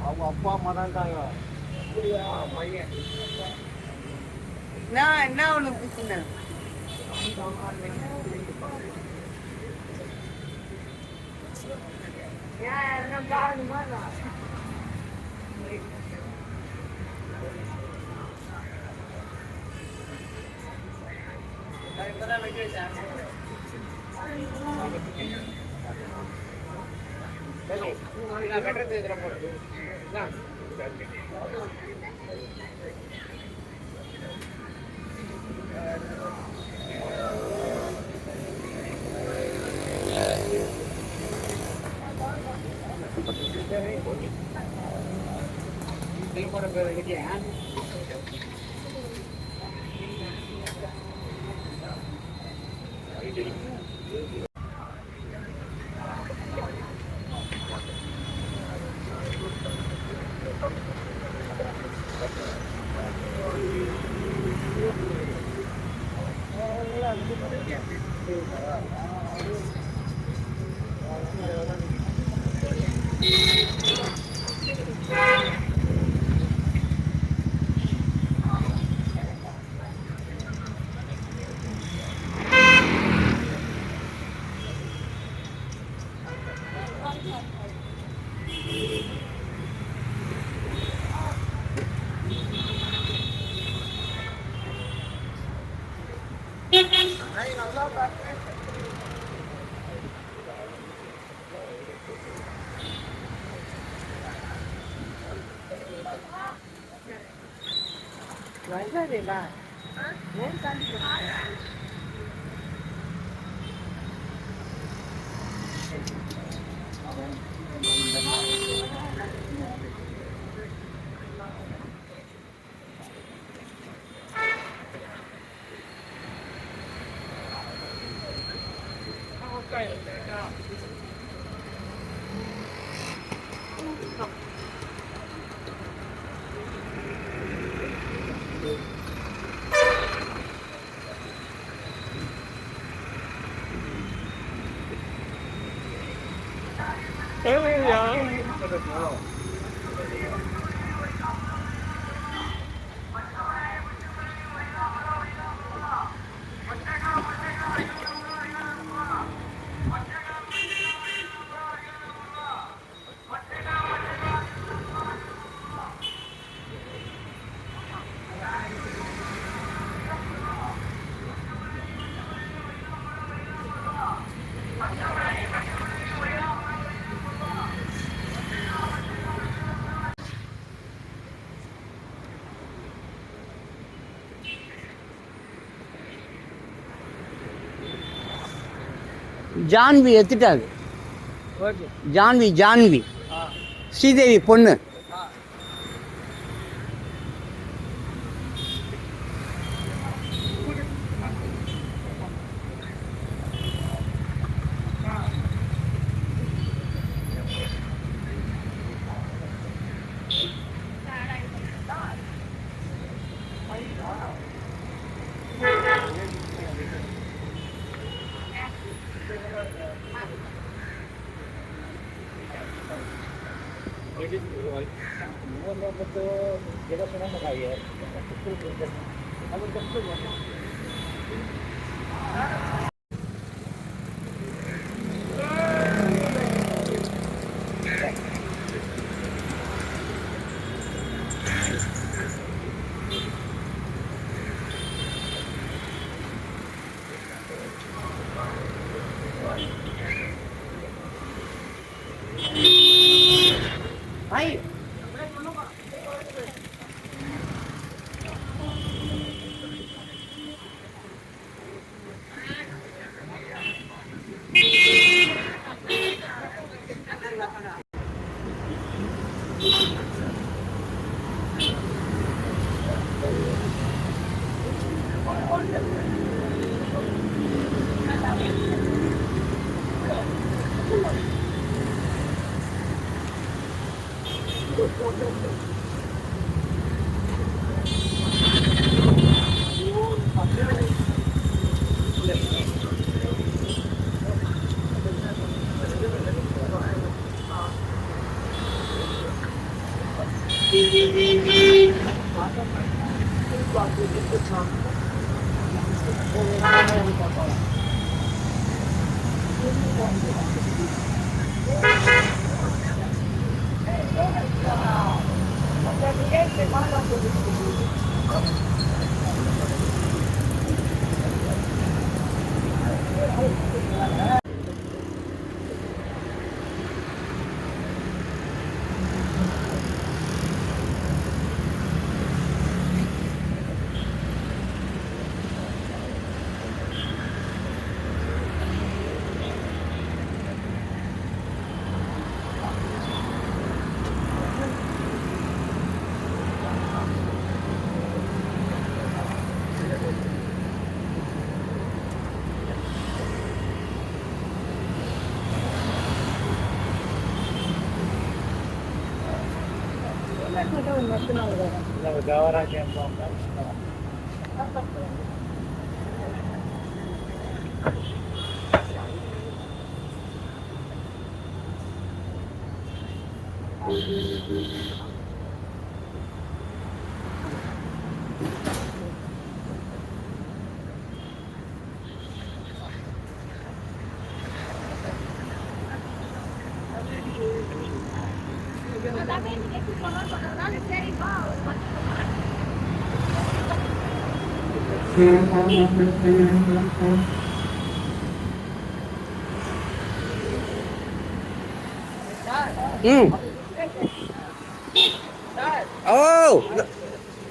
அவங்க அப்பா அம்மா தான்ட்டாங்க. என்ன ஒண்ணு பிரச்சனை ஜான்வி எத்துட்டாரு. ஜான்வி ஸ்ரீதேவி பொண்ணு. ஓ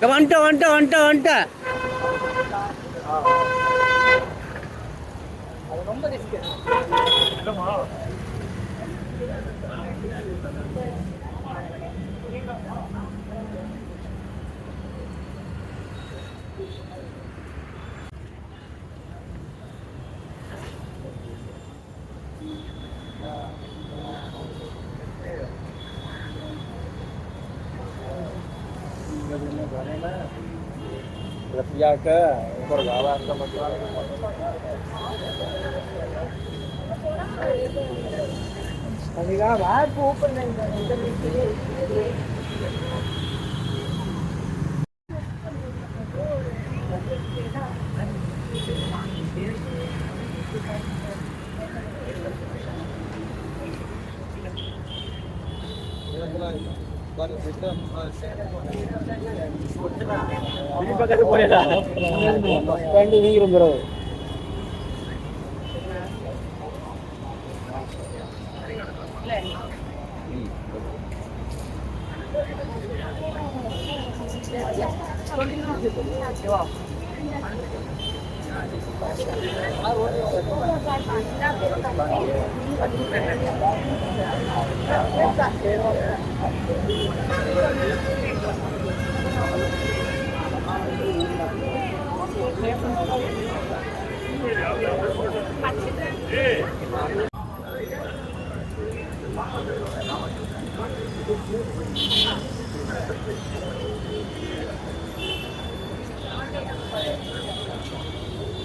வந்துட்டேன் வந்துட்டேன் வந்துட்டேன் வந்துட்டேன். ரொம்ப risk. Kerja ke pergaulan kebetulan. Kalian apa open nih? Ini pakai boleh dah. Pending ni bro.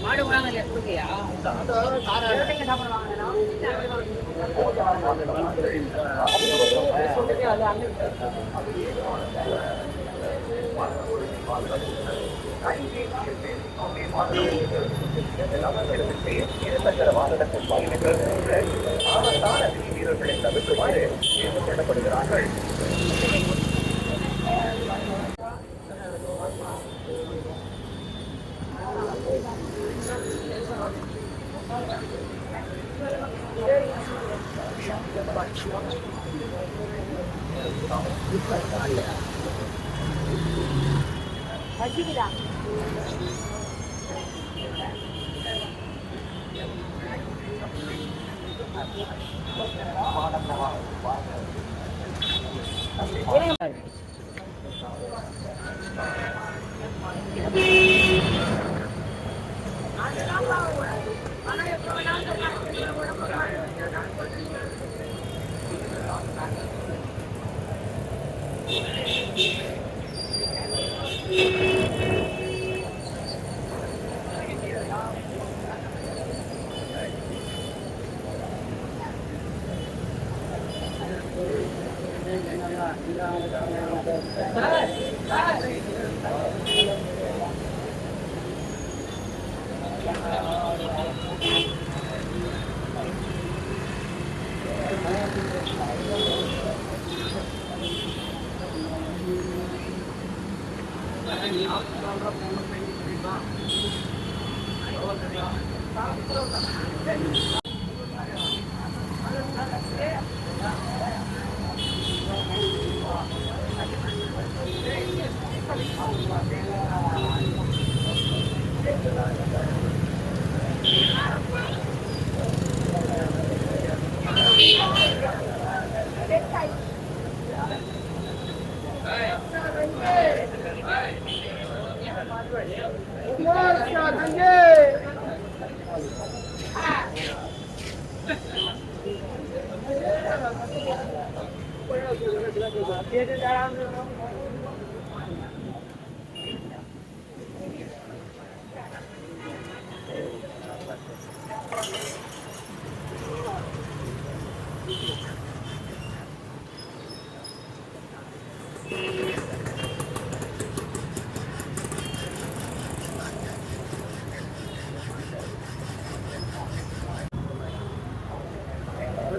மாடு வாங்கல எப்படியா வீரர்களை தவிர்க்குமாறு கேட்டுக்கொள்ளப்படுகிறார்கள்.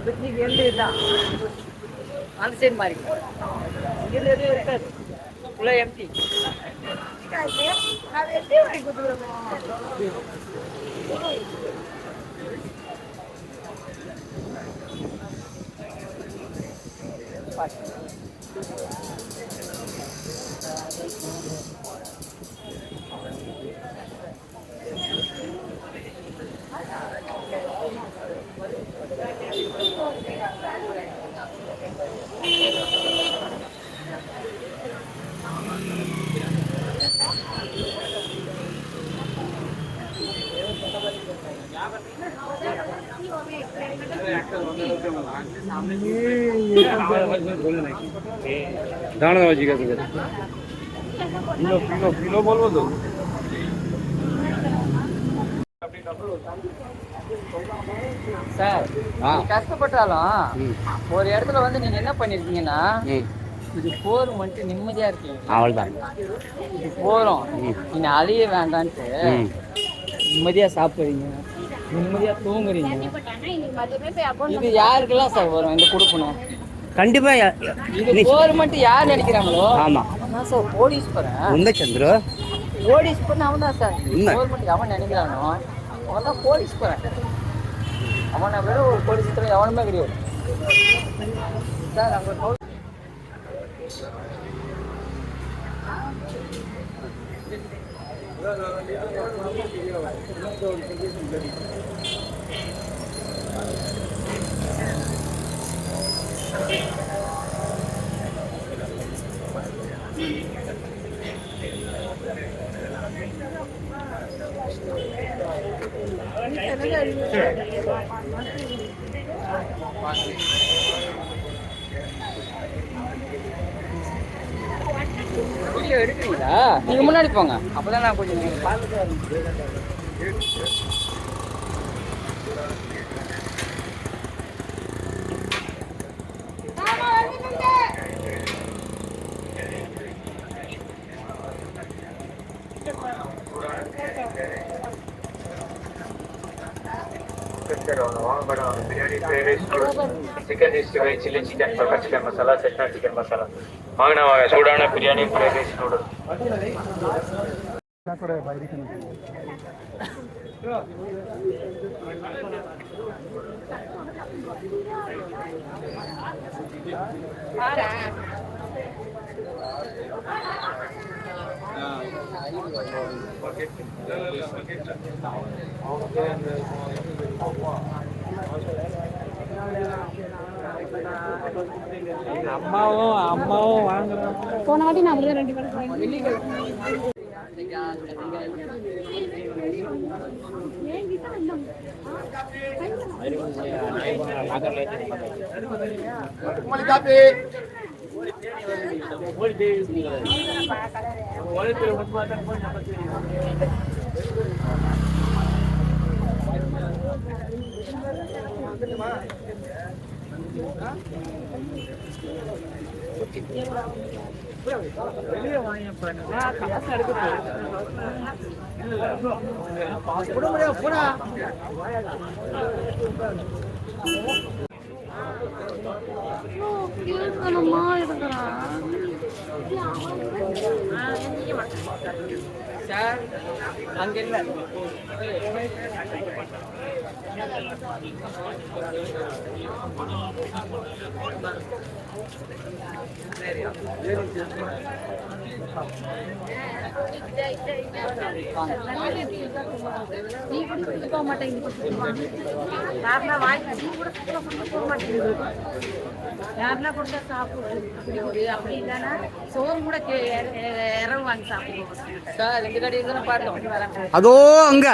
பிக்னிக் எண்டு தான் அந்த சைடு மாதிரி இங்கே எதுவும் இருக்காது ஃபுல்லாக எம்டி दाना भाजी का किलो किलो किलो बोलो तो சார் கஷ்டப்பட்டாலும் ஒரு இடத்துல வந்து நீங்க என்ன பண்ணிருக்கீங்கன்னா இது போரும் வந்துட்டு நிம்மதியா இருக்கீங்க அவ்வளவுதான் இது போறோம் நீங்க அழிய வேண்டான்ட்டு நிம்மதியா சாப்பிடுறீங்க நிம்மதியா தூங்குறீங்க இது யாருக்கெல்லாம் சார் வரும் இந்த கொடுக்கணும் கண்டிப்பா இது போர் மட்டும் யார் நினைக்கிறாங்களோ ஆமா நான் சார் கோடீஸ்வரன் உண்மை சந்திரு கோடீஸ்வரன் அவன் தான் சார் போர் மட்டும் எவன் நினைக்கிறானோ அவன் தான் கோடீஸ்வரன் அவனை விட ஒரு கோடீஸ்வரன் எவனுமே கிடையாது சார் அவங்க வீடியோ எடுக்கிறீங்களா? நீங்க முன்னாடி போங்க அப்பதான் நான் கொஞ்சம் நீங்க பார்த்துட்டு चिकन चिल्ली चिकन पक्का चिकन मसाला चटना चिकन मसाला वांगना वांगा सूडाना बिरयानी फ्राइड राइस नूडल அம்மாவும் வாங்குறாங்க போன வாட்டி நான் அப்படியே 2 பேரும் வெளியே வாங்க காசு எடுக்க போறேன் சார் அங்க இல்ல நீ குடிச்சிட்டு போக மாட்டேங்குது யாருன்னா வாங்கி நீ கூட போக மாட்டேங்குது யாருன்னா கொடுத்தா சாப்பிடுது அப்படி இல்லைன்னா சோறு கூட இரவு வாங்கி சாப்பிடுவோம் சார் ரெண்டு கடை இருந்தாலும் பார்த்தோம் அதோ அங்க